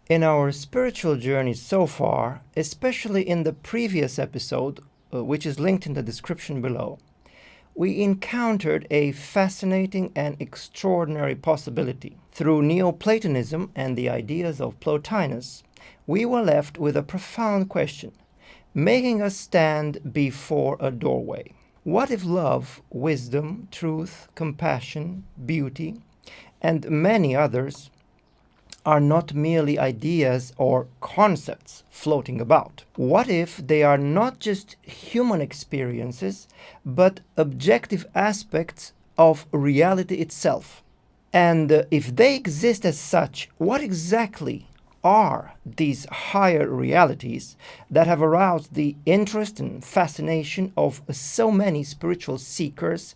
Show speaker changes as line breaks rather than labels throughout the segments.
In our spiritual journey so far, especially in the previous episode, which is linked in the description below, we encountered a fascinating and extraordinary possibility. Through Neoplatonism and the ideas of Plotinus, we were left with a profound question, making us stand before a doorway. What if love, wisdom, truth, compassion, beauty, and many others are not merely ideas or concepts floating about? What if they are not just human experiences, but objective aspects of reality itself? And if they exist as such, what exactly are these higher realities that have aroused the interest and fascination of so many spiritual seekers,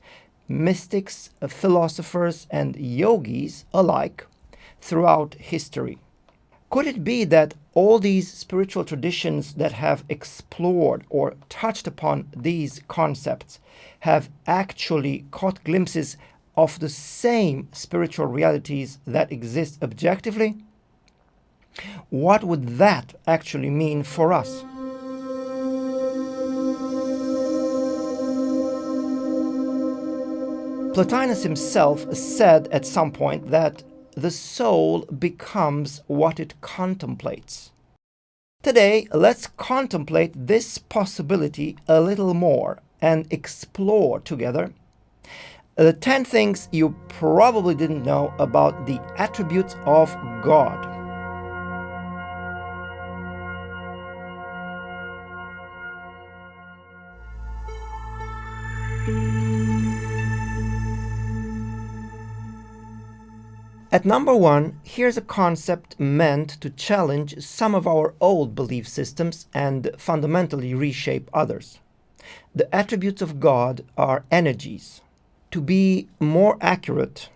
mystics, philosophers, and yogis alike throughout history? Could it be that all these spiritual traditions that have explored or touched upon these concepts have actually caught glimpses of the same spiritual realities that exist objectively? What would that actually mean for us? Plotinus himself said at some point that the soul becomes what it contemplates. Today, let's contemplate this possibility a little more and explore together the 10 things you probably didn't know about the attributes of God. At number 1, here's a concept meant to challenge some of our old belief systems and fundamentally reshape others. The attributes of God are energies. To be more accurate,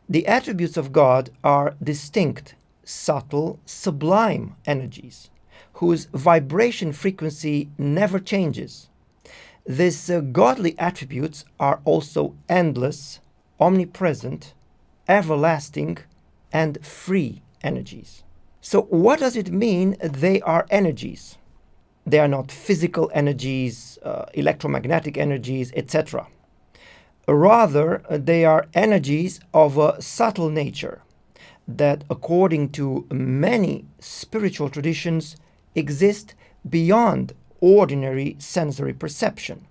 the attributes of God are distinct, subtle, sublime energies, whose vibration frequency never changes. These godly attributes are also endless, omnipresent, everlasting, and free energies. So what does it mean they are energies? They are not physical energies, electromagnetic energies, etc. Rather, they are energies of a subtle nature that, according to many spiritual traditions, exist beyond ordinary sensory perception.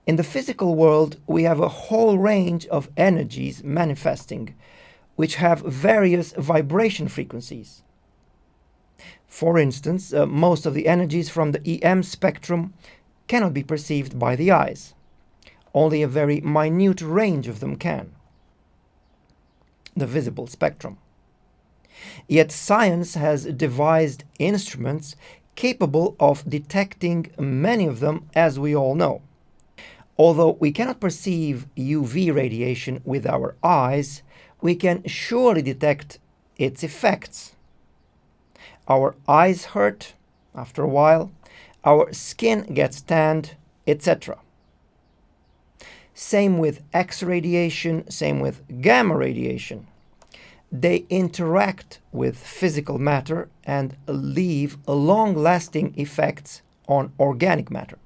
In the physical world, we have a whole range of energies manifesting, which have various vibration frequencies. For instance, most of the energies from the EM spectrum cannot be perceived by the eyes. Only a very minute range of them can. The visible spectrum. Yet science has devised instruments capable of detecting many of them, as we all know. Although we cannot perceive UV radiation with our eyes, we can surely detect its effects. Our eyes hurt after a while, our skin gets tanned, etc. Same with X radiation, same with gamma radiation. They interact with physical matter and leave long-lasting effects on organic matter.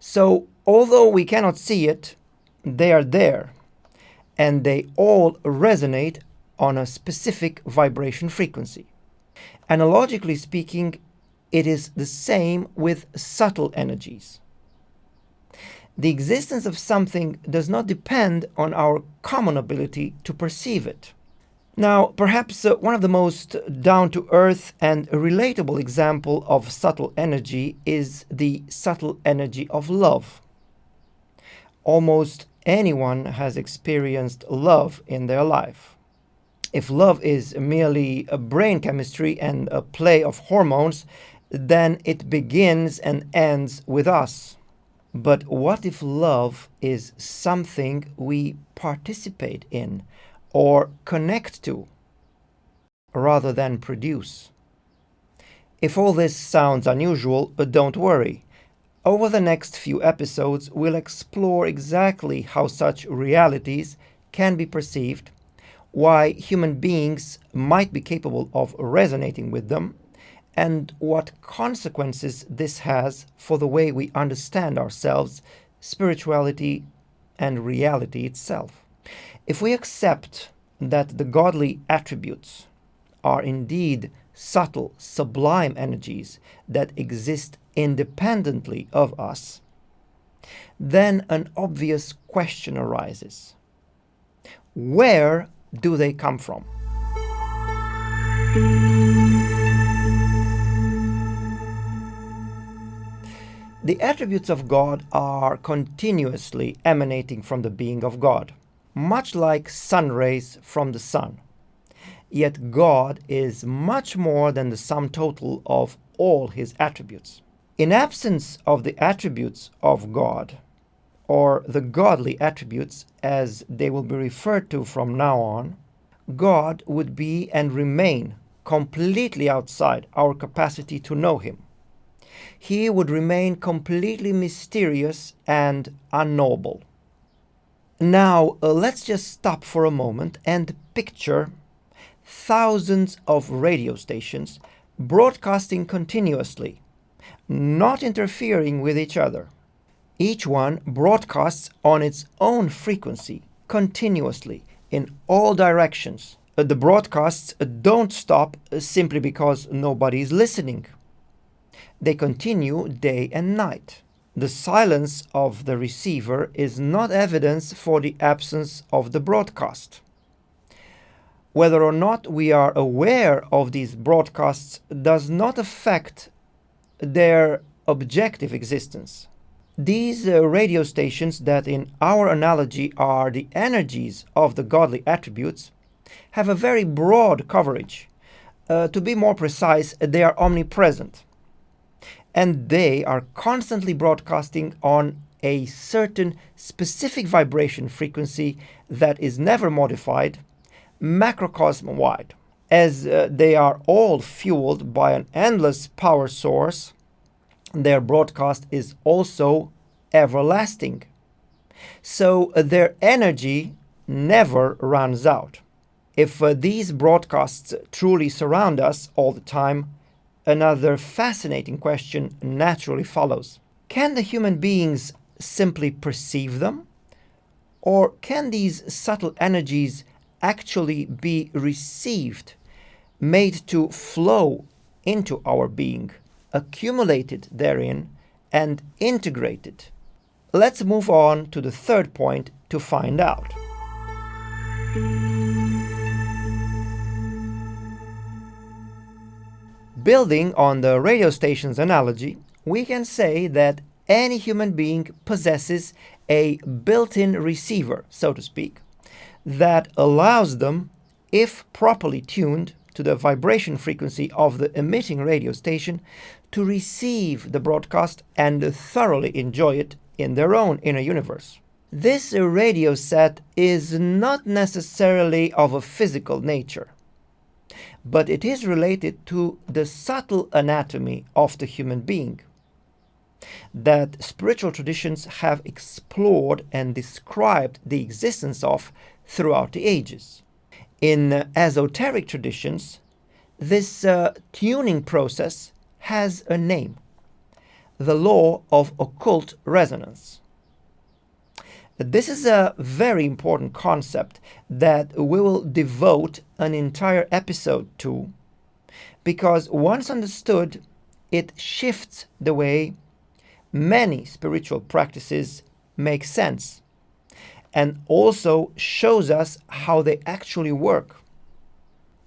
So, although we cannot see it, they are there, and they all resonate on a specific vibration frequency. Analogically speaking, it is the same with subtle energies. The existence of something does not depend on our common ability to perceive it. Now, perhaps one of the most down-to-earth and relatable example of subtle energy is the subtle energy of love. Almost anyone has experienced love in their life. If love is merely a brain chemistry and a play of hormones, then it begins and ends with us. But what if love is something we participate in or connect to, rather than produce? If all this sounds unusual, don't worry. Over the next few episodes, we'll explore exactly how such realities can be perceived, why human beings might be capable of resonating with them, and what consequences this has for the way we understand ourselves, spirituality, and reality itself. If we accept that the godly attributes are indeed subtle, sublime energies that exist independently of us, then an obvious question arises. Where do they come from? The attributes of God are continuously emanating from the being of God, much like sun rays from the sun. Yet God is much more than the sum total of all his attributes. In absence of the attributes of God, or the godly attributes as they will be referred to from now on, God would be and remain completely outside our capacity to know him. He would remain completely mysterious and unknowable. Now, let's just stop for a moment and picture thousands of radio stations broadcasting continuously, not interfering with each other. Each one broadcasts on its own frequency continuously in all directions. The broadcasts don't stop simply because nobody is listening. They continue day and night. The silence of the receiver is not evidence for the absence of the broadcast. Whether or not we are aware of these broadcasts does not affect their objective existence. These radio stations that in our analogy are the energies of the godly attributes have a very broad coverage. To be more precise, they are omnipresent. And they are constantly broadcasting on a certain specific vibration frequency that is never modified, macrocosm-wide. As they are all fueled by an endless power source, their broadcast is also everlasting. So their energy never runs out. If these broadcasts truly surround us all the time, another fascinating question naturally follows. Can the human beings simply perceive them? Or can these subtle energies actually be received, made to flow into our being, accumulated therein, and integrated? Let's move on to the third point to find out. Building on the radio station's analogy, we can say that any human being possesses a built-in receiver, so to speak, that allows them, if properly tuned to the vibration frequency of the emitting radio station, to receive the broadcast and thoroughly enjoy it in their own inner universe. This radio set is not necessarily of a physical nature, but it is related to the subtle anatomy of the human being that spiritual traditions have explored and described the existence of throughout the ages. In esoteric traditions, this tuning process has a name: the law of occult resonance. This is a very important concept that we will devote an entire episode to, because once understood, it shifts the way many spiritual practices make sense, and also shows us how they actually work.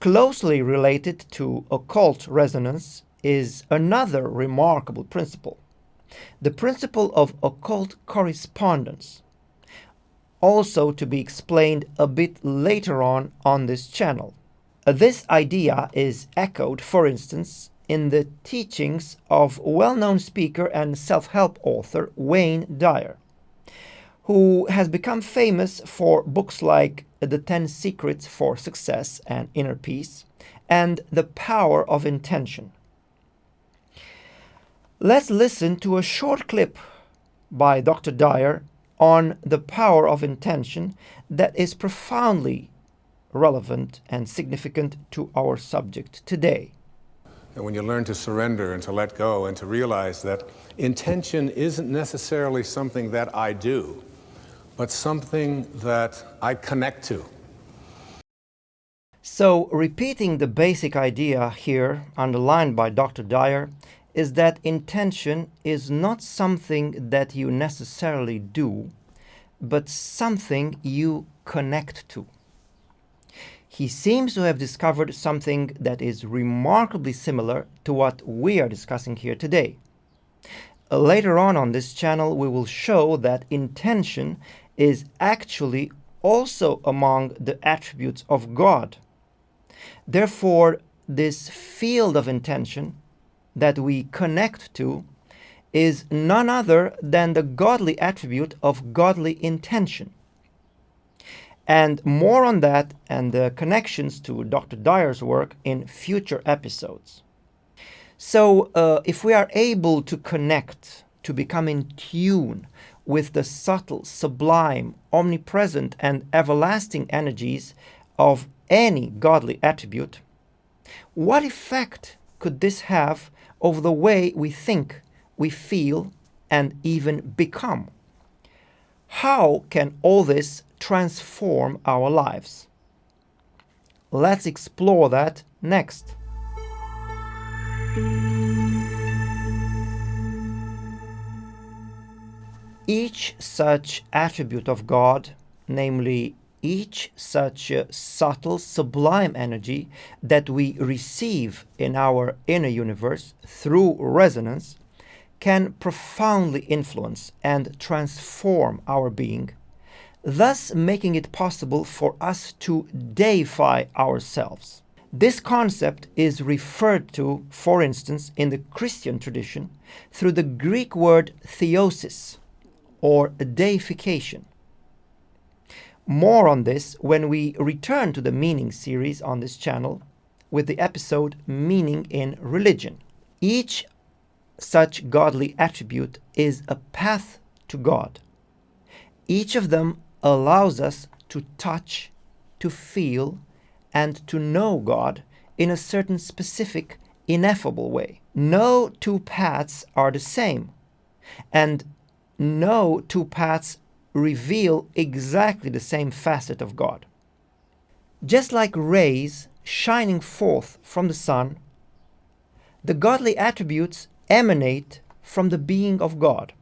Closely related to occult resonance is another remarkable principle: the principle of occult correspondence, also to be explained a bit later on this channel. This idea is echoed, for instance, in the teachings of well-known speaker and self-help author Wayne Dyer, who has become famous for books like The 10 Secrets for Success and Inner Peace and The Power of Intention. Let's listen to a short clip by Dr. Dyer on the power of intention that is profoundly relevant and significant to our subject today.
And when you learn to surrender and to let go and to realize that intention isn't necessarily something that I do, but something that I connect to.
So, repeating the basic idea here, underlined by Dr. Dyer, is that intention is not something that you necessarily do, but something you connect to. He seems to have discovered something that is remarkably similar to what we are discussing here today. Later on this channel, we will show that intention is actually also among the attributes of God. Therefore, this field of intention that we connect to is none other than the godly attribute of godly intention. And more on that and the connections to Dr. Dyer's work in future episodes. So, if we are able to connect, to become in tune with the subtle, sublime, omnipresent, and everlasting energies of any godly attribute, what effect could this have over the way we think, we feel, and even become? How can all this transform our lives? Let's explore that next. Each such attribute of God, namely each such subtle, sublime energy that we receive in our inner universe through resonance, can profoundly influence and transform our being, thus making it possible for us to deify ourselves. This concept is referred to, for instance, in the Christian tradition through the Greek word theosis, or deification. More on this when we return to the meaning series on this channel with the episode Meaning in Religion. Each such godly attribute is a path to God. Each of them allows us to touch, to feel, and to know God in a certain specific, ineffable way. No two paths are the same, and no two paths reveal exactly the same facet of God. Just like rays shining forth from the sun, the godly attributes emanate from the being of God.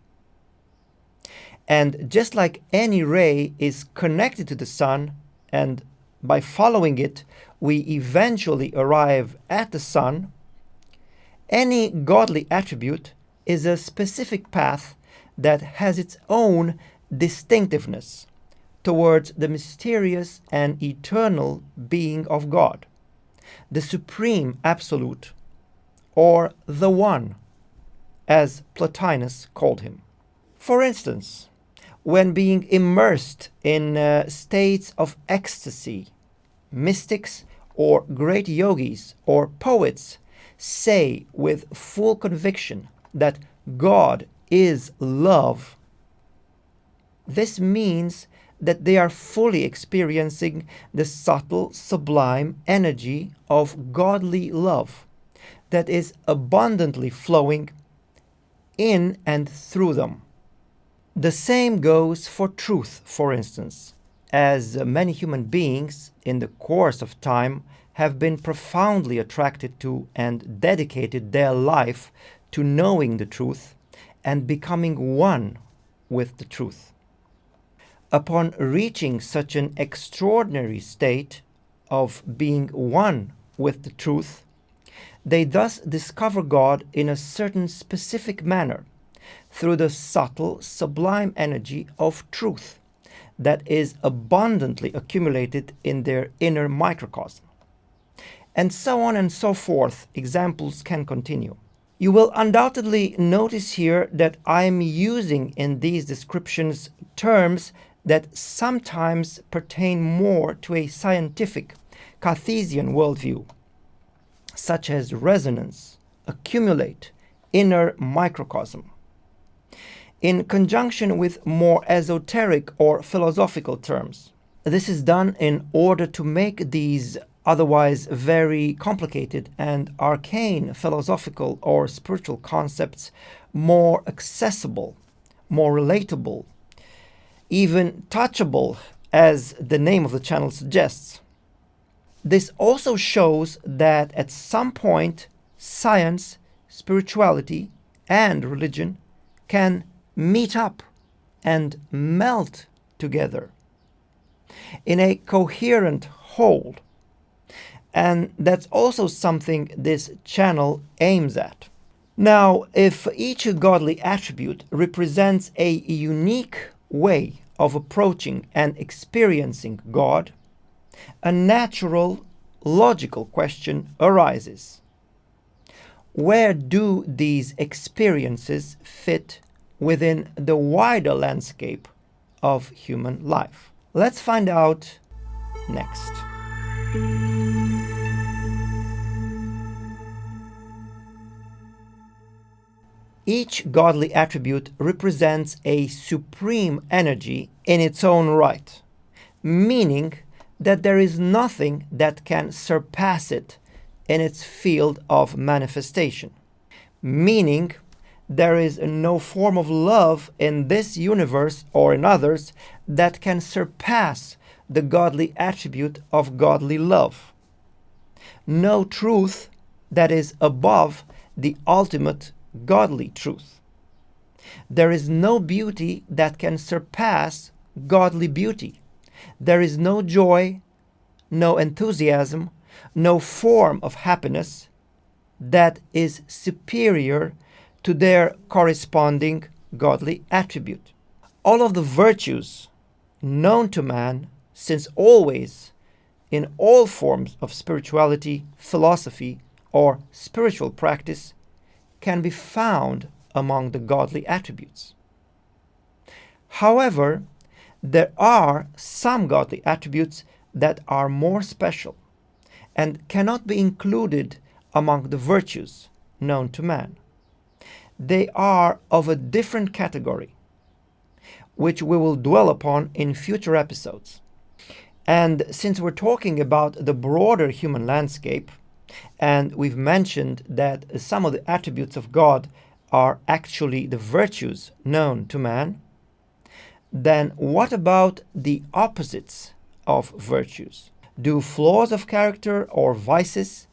And just like any ray is connected to the sun, and by following it we eventually arrive at the sun, any godly attribute is a specific path that has its own distinctiveness towards the mysterious and eternal being of God, the supreme absolute, or the One, as Plotinus called him. For instance, when being immersed in states of ecstasy, mystics or great yogis or poets say with full conviction that God is love. This means that they are fully experiencing the subtle, sublime energy of godly love that is abundantly flowing in and through them. The same goes for truth, for instance, as many human beings in the course of time have been profoundly attracted to and dedicated their life to knowing the truth and becoming one with the truth. Upon reaching such an extraordinary state of being one with the truth, they thus discover God in a certain specific manner through the subtle, sublime energy of truth that is abundantly accumulated in their inner microcosm. And so on and so forth, examples can continue. You will undoubtedly notice here that I am using in these descriptions terms that sometimes pertain more to a scientific, Cartesian worldview, such as resonance, accumulate, inner microcosm, in conjunction with more esoteric or philosophical terms, This is done in order to make these otherwise very complicated and arcane philosophical or spiritual concepts more accessible, more relatable, even touchable, as the name of the channel suggests. This also shows that at some point, science, spirituality, and religion can meet up and melt together in a coherent whole. And that's also something this channel aims at. Now, if each godly attribute represents a unique way of approaching and experiencing God, a natural, logical question arises. Where do these experiences fit within the wider landscape of human life? Let's find out next. Each godly attribute represents a supreme energy in its own right, meaning that there is nothing that can surpass it in its field of manifestation. Meaning, there is no form of love in this universe or in others that can surpass the godly attribute of godly love. No truth that is above the ultimate godly truth. There is no beauty that can surpass godly beauty. There is no joy, no enthusiasm, no form of happiness that is superior to their corresponding godly attribute. All of the virtues known to man since always in all forms of spirituality, philosophy, or spiritual practice can be found among the godly attributes. However, there are some godly attributes that are more special and cannot be included among the virtues known to man. They are of a different category, which we will dwell upon in future episodes. And since we're talking about the broader human landscape, and we've mentioned that some of the attributes of God are actually the virtues known to man, then what about the opposites of virtues? Do flaws of character or vices,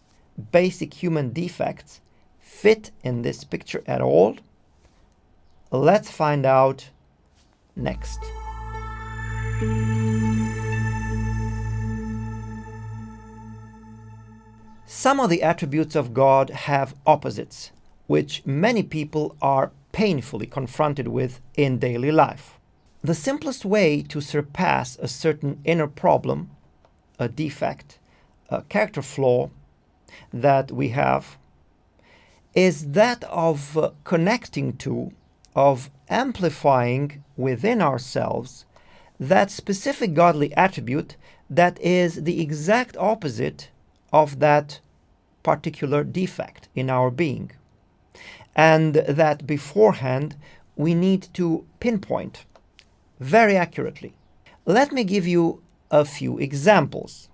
basic human defects, fit in this picture at all? Let's find out next. Some of the attributes of God have opposites, which many people are painfully confronted with in daily life. The simplest way to surpass a certain inner problem, a defect, a character flaw that we have, is that of connecting to, of amplifying within ourselves that specific godly attribute that is the exact opposite of that particular defect in our being, and that beforehand we need to pinpoint very accurately. Let me give you a few examples.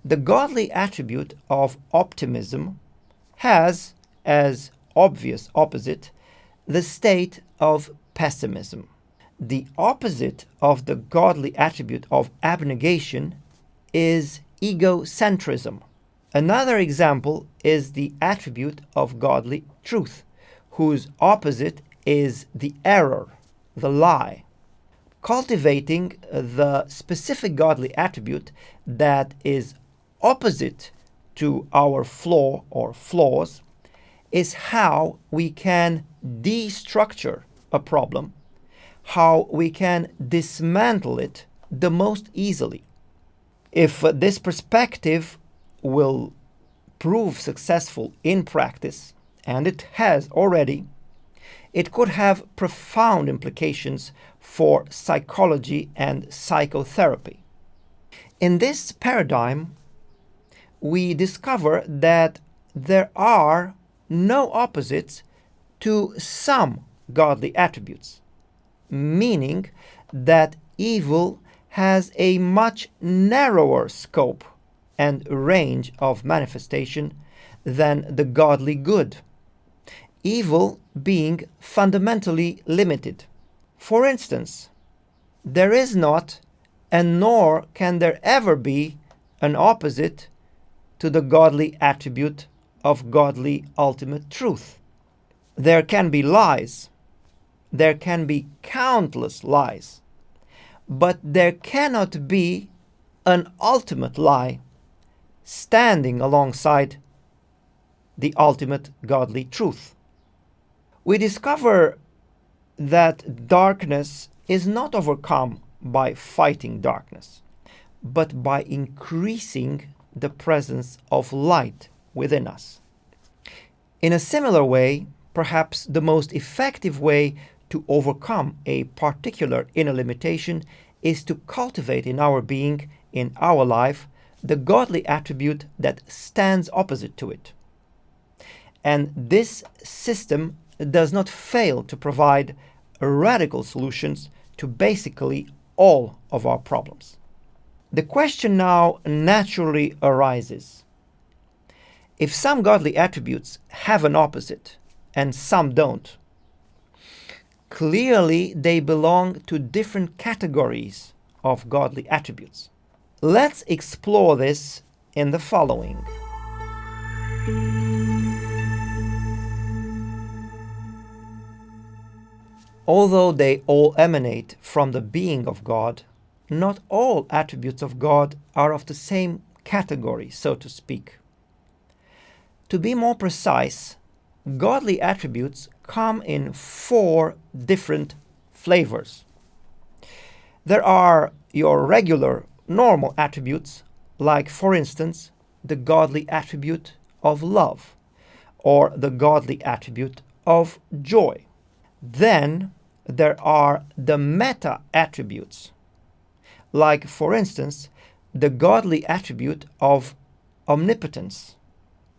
The godly attribute of optimism has, as obvious opposite, the state of pessimism. The opposite of the godly attribute of abnegation is egocentrism. Another example is the attribute of godly truth, whose opposite is the error, the lie. Cultivating the specific godly attribute that is opposite to our flaw or flaws is how we can destructure a problem, how we can dismantle it the most easily. If this perspective will prove successful in practice, and it has already, it could have profound implications for psychology and psychotherapy. In this paradigm, we discover that there are no opposites to some godly attributes, meaning that evil has a much narrower scope and range of manifestation than the godly good, evil being fundamentally limited. For instance, there is not, and nor can there ever be, an opposite to the godly attribute of godly ultimate truth. There can be lies, there can be countless lies, but there cannot be an ultimate lie standing alongside the ultimate godly truth. We discover that darkness is not overcome by fighting darkness, but by increasing the presence of light within us. In a similar way, perhaps the most effective way to overcome a particular inner limitation is to cultivate in our being, in our life, the godly attribute that stands opposite to it. And this system does not fail to provide radical solutions to basically all of our problems. The question now naturally arises: if some godly attributes have an opposite and some don't, clearly they belong to different categories of godly attributes. Let's explore this in the following. Although they all emanate from the being of God, not all attributes of God are of the same category, so to speak. To be more precise, godly attributes come in 4 different flavors. There are your regular, normal attributes, like, for instance, the godly attribute of love or the godly attribute of joy. Then there are the meta attributes, like, for instance, the godly attribute of omnipotence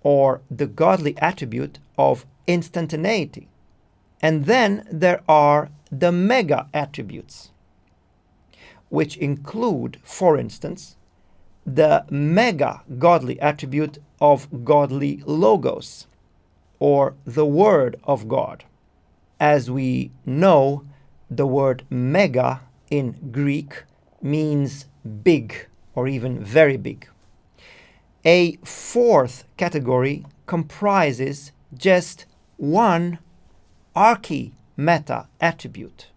or the godly attribute of instantaneity. And then there are the mega attributes, which include, for instance, the mega godly attribute of godly logos or the Word of God. As we know, the word mega in Greek means big or even very big. A 4th category comprises just one archi-meta attribute,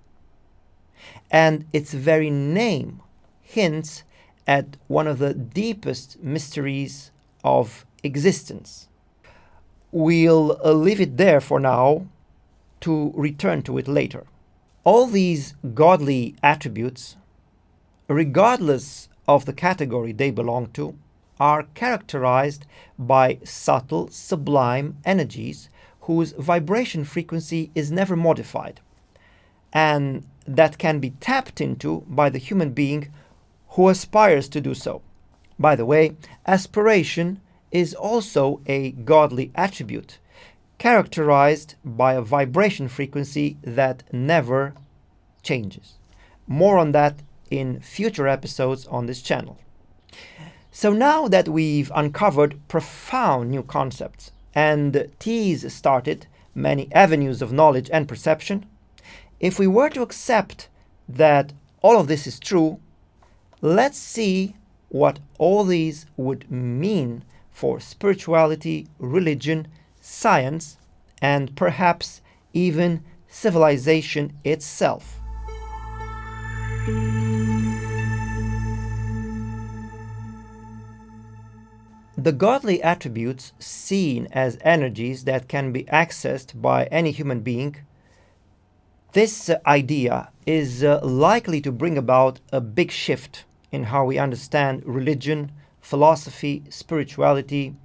and its very name hints at one of the deepest mysteries of existence. We'll leave it there for now, to return to it later. All these godly attributes, regardless of the category they belong to, are characterized by subtle, sublime energies whose vibration frequency is never modified, and that can be tapped into by the human being who aspires to do so. By the way, aspiration is also a godly attribute, characterized by a vibration frequency that never changes. More on that in future episodes on this channel. So now that we've uncovered profound new concepts and started many avenues of knowledge and perception, if we were to accept that all of this is true, let's see what all these would mean for spirituality, religion, science, and perhaps even civilization itself. The godly attributes, seen as energies that can be accessed by any human being, this idea is likely to bring about a big shift in how we understand religion, philosophy, spirituality,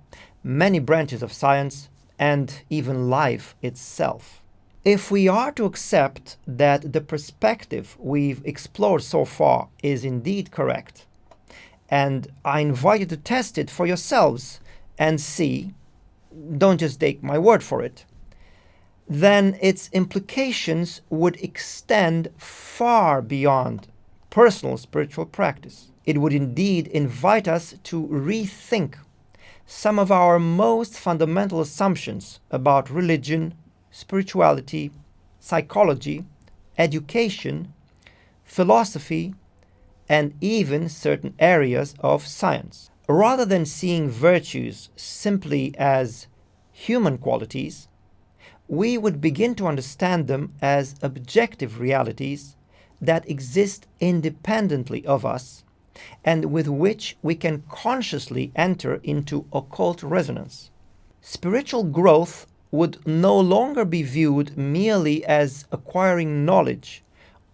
many branches of science, and even life itself. If we are to accept that the perspective we've explored so far is indeed correct, and I invite you to test it for yourselves and see, don't just take my word for it, then its implications would extend far beyond personal spiritual practice. It would indeed invite us to rethink some of our most fundamental assumptions about religion, spirituality, psychology, education, philosophy, and even certain areas of science. Rather than seeing virtues simply as human qualities, we would begin to understand them as objective realities that exist independently of us and with which we can consciously enter into occult resonance. Spiritual growth would no longer be viewed merely as acquiring knowledge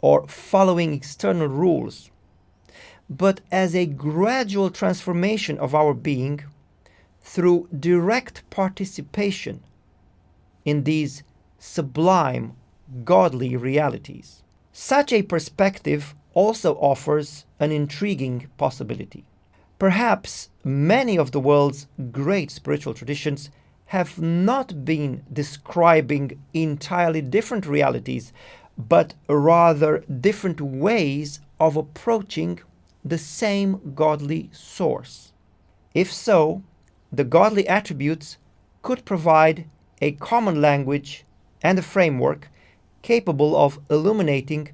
or following external rules, but as a gradual transformation of our being through direct participation in these sublime godly realities. Such a perspective also offers an intriguing possibility. Perhaps many of the world's great spiritual traditions have not been describing entirely different realities, but rather different ways of approaching the same godly source. If so, the godly attributes could provide a common language and a framework capable of illuminating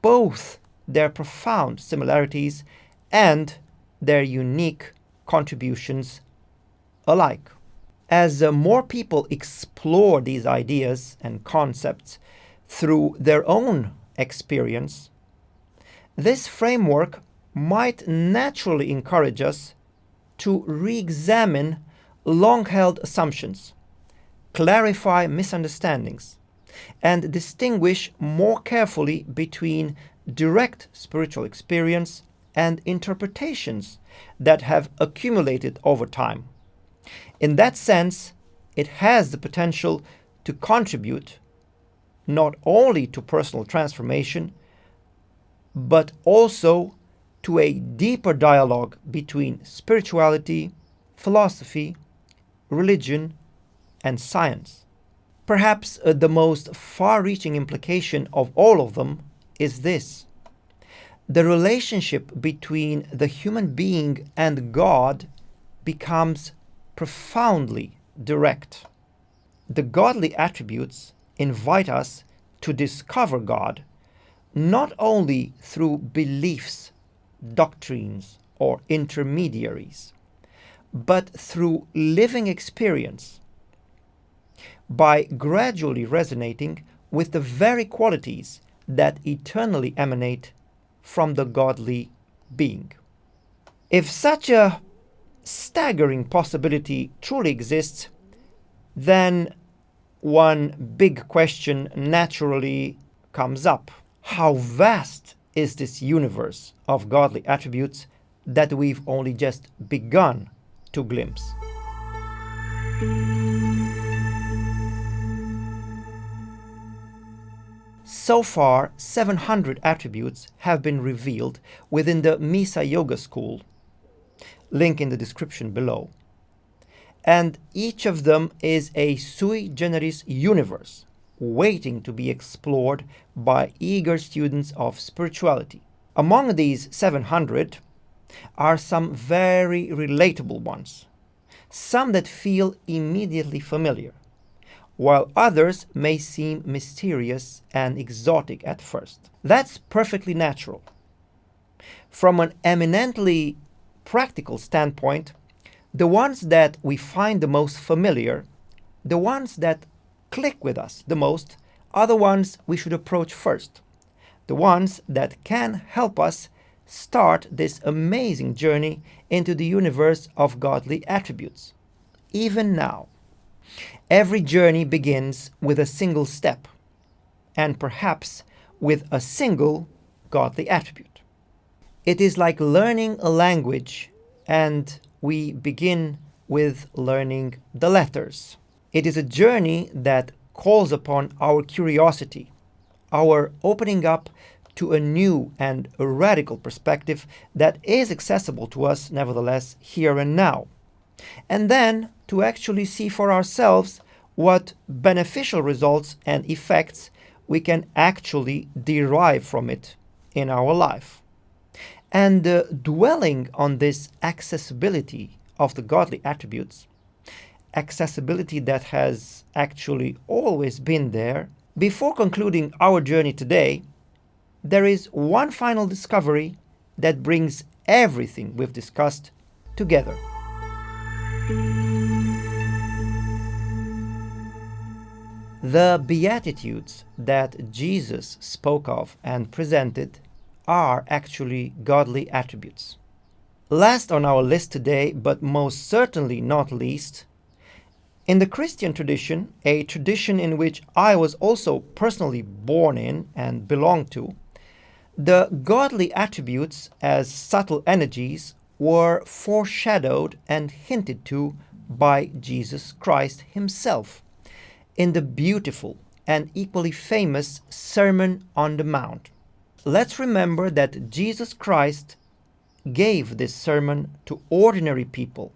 both their profound similarities and their unique contributions alike. As more people explore these ideas and concepts through their own experience, this framework might naturally encourage us to re-examine long-held assumptions, clarify misunderstandings, and distinguish more carefully between direct spiritual experience and interpretations that have accumulated over time. In that sense, it has the potential to contribute not only to personal transformation, but also to a deeper dialogue between spirituality, philosophy, religion, and science. Perhaps the most far-reaching implication of all of them is this: the relationship between the human being and God becomes profoundly direct. The godly attributes invite us to discover God not only through beliefs, doctrines, or intermediaries, but through living experience, by gradually resonating with the very qualities that eternally emanate from the godly being. If such a staggering possibility truly exists, then one big question naturally comes up. How vast is this universe of godly attributes that we've only just begun to glimpse? So far, 700 attributes have been revealed within the Misa Yoga school, link in the description below. And each of them is a sui generis universe, waiting to be explored by eager students of spirituality. Among these 700 are some very relatable ones, some that feel immediately familiar, while others may seem mysterious and exotic at first. That's perfectly natural. From an eminently practical standpoint, the ones that we find the most familiar, the ones that click with us the most, are the ones we should approach first, the ones that can help us start this amazing journey into the universe of godly attributes. Even now, every journey begins with a single step, and perhaps with a single godly attribute. It is like learning a language, and we begin with learning the letters. It is a journey that calls upon our curiosity, our opening up to a new and a radical perspective that is accessible to us, nevertheless, here and now. And then to actually see for ourselves what beneficial results and effects we can actually derive from it in our life. And dwelling on this accessibility of the godly attributes, accessibility that has actually always been there, before concluding our journey today, there is one final discovery that brings everything we've discussed together. The Beatitudes that Jesus spoke of and presented are actually godly attributes. Last on our list today, but most certainly not least, in the Christian tradition, a tradition in which I was also personally born in and belong to, the godly attributes as subtle energies were foreshadowed and hinted to by Jesus Christ himself in the beautiful and equally famous Sermon on the Mount. Let's remember that Jesus Christ gave this sermon to ordinary people,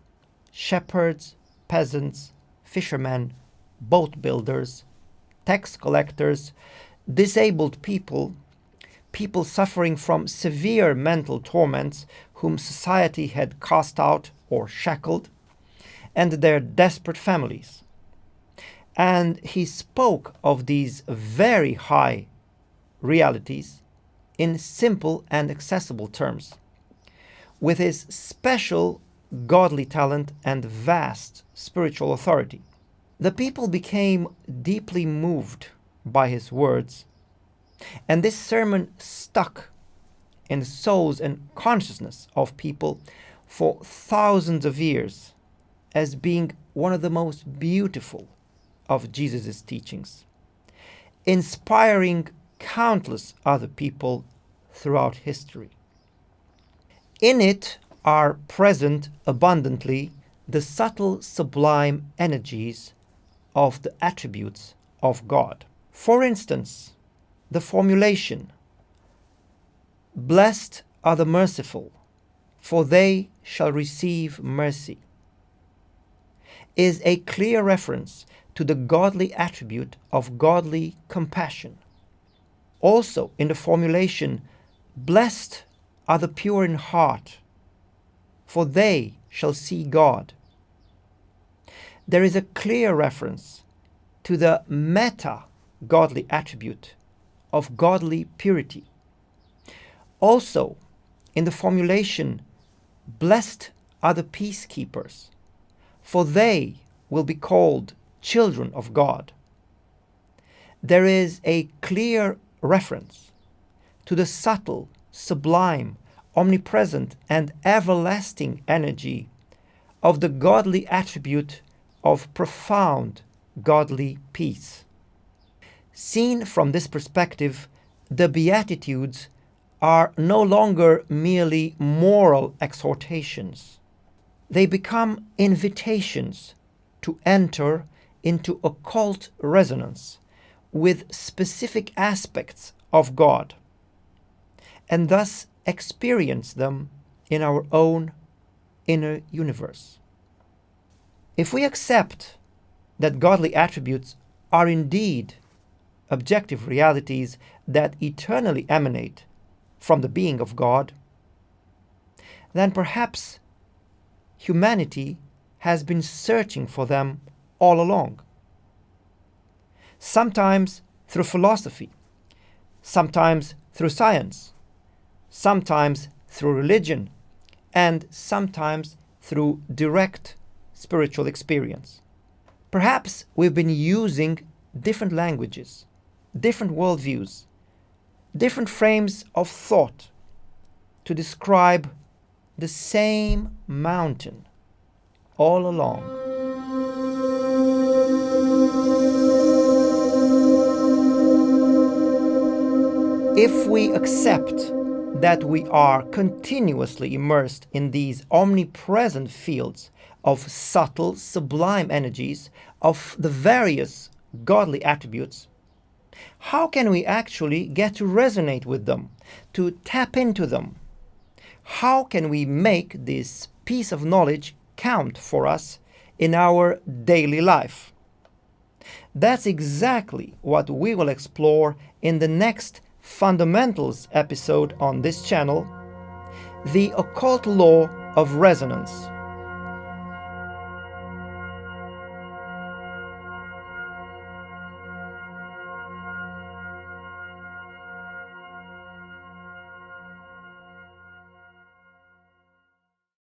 shepherds, peasants, fishermen, boat builders, tax collectors, disabled people, people suffering from severe mental torments whom society had cast out or shackled, and their desperate families. And he spoke of these very high realities in simple and accessible terms, with his special godly talent and vast spiritual authority. The people became deeply moved by his words, and this sermon stuck in the souls and consciousness of people for thousands of years as being one of the most beautiful of Jesus' teachings, inspiring countless other people throughout history. In it are present abundantly the subtle, sublime energies of the attributes of God. For instance, the formulation, "Blessed are the merciful, for they shall receive mercy," is a clear reference to the godly attribute of godly compassion. Also, in the formulation, "Blessed are the pure in heart, for they shall see God," there is a clear reference to the meta-godly attribute of godly purity. Also, in the formulation, "Blessed are the peacekeepers, for they will be called children of God," there is a clear reference to the subtle, sublime, omnipresent, and everlasting energy of the godly attribute of profound godly peace. Seen from this perspective, the Beatitudes are no longer merely moral exhortations. They become invitations to enter into occult resonance with specific aspects of God, and thus experience them in our own inner universe. If we accept that godly attributes are indeed objective realities that eternally emanate from the being of God, then perhaps humanity has been searching for them all along. Sometimes through philosophy, sometimes through science, sometimes through religion, and sometimes through direct spiritual experience. Perhaps we've been using different languages, different worldviews, different frames of thought to describe the same mountain all along. If we accept that we are continuously immersed in these omnipresent fields of subtle, sublime energies of the various godly attributes, how can we actually get to resonate with them, to tap into them? How can we make this piece of knowledge count for us in our daily life? That's exactly what we will explore in the next Fundamentals episode on this channel, the occult law of resonance.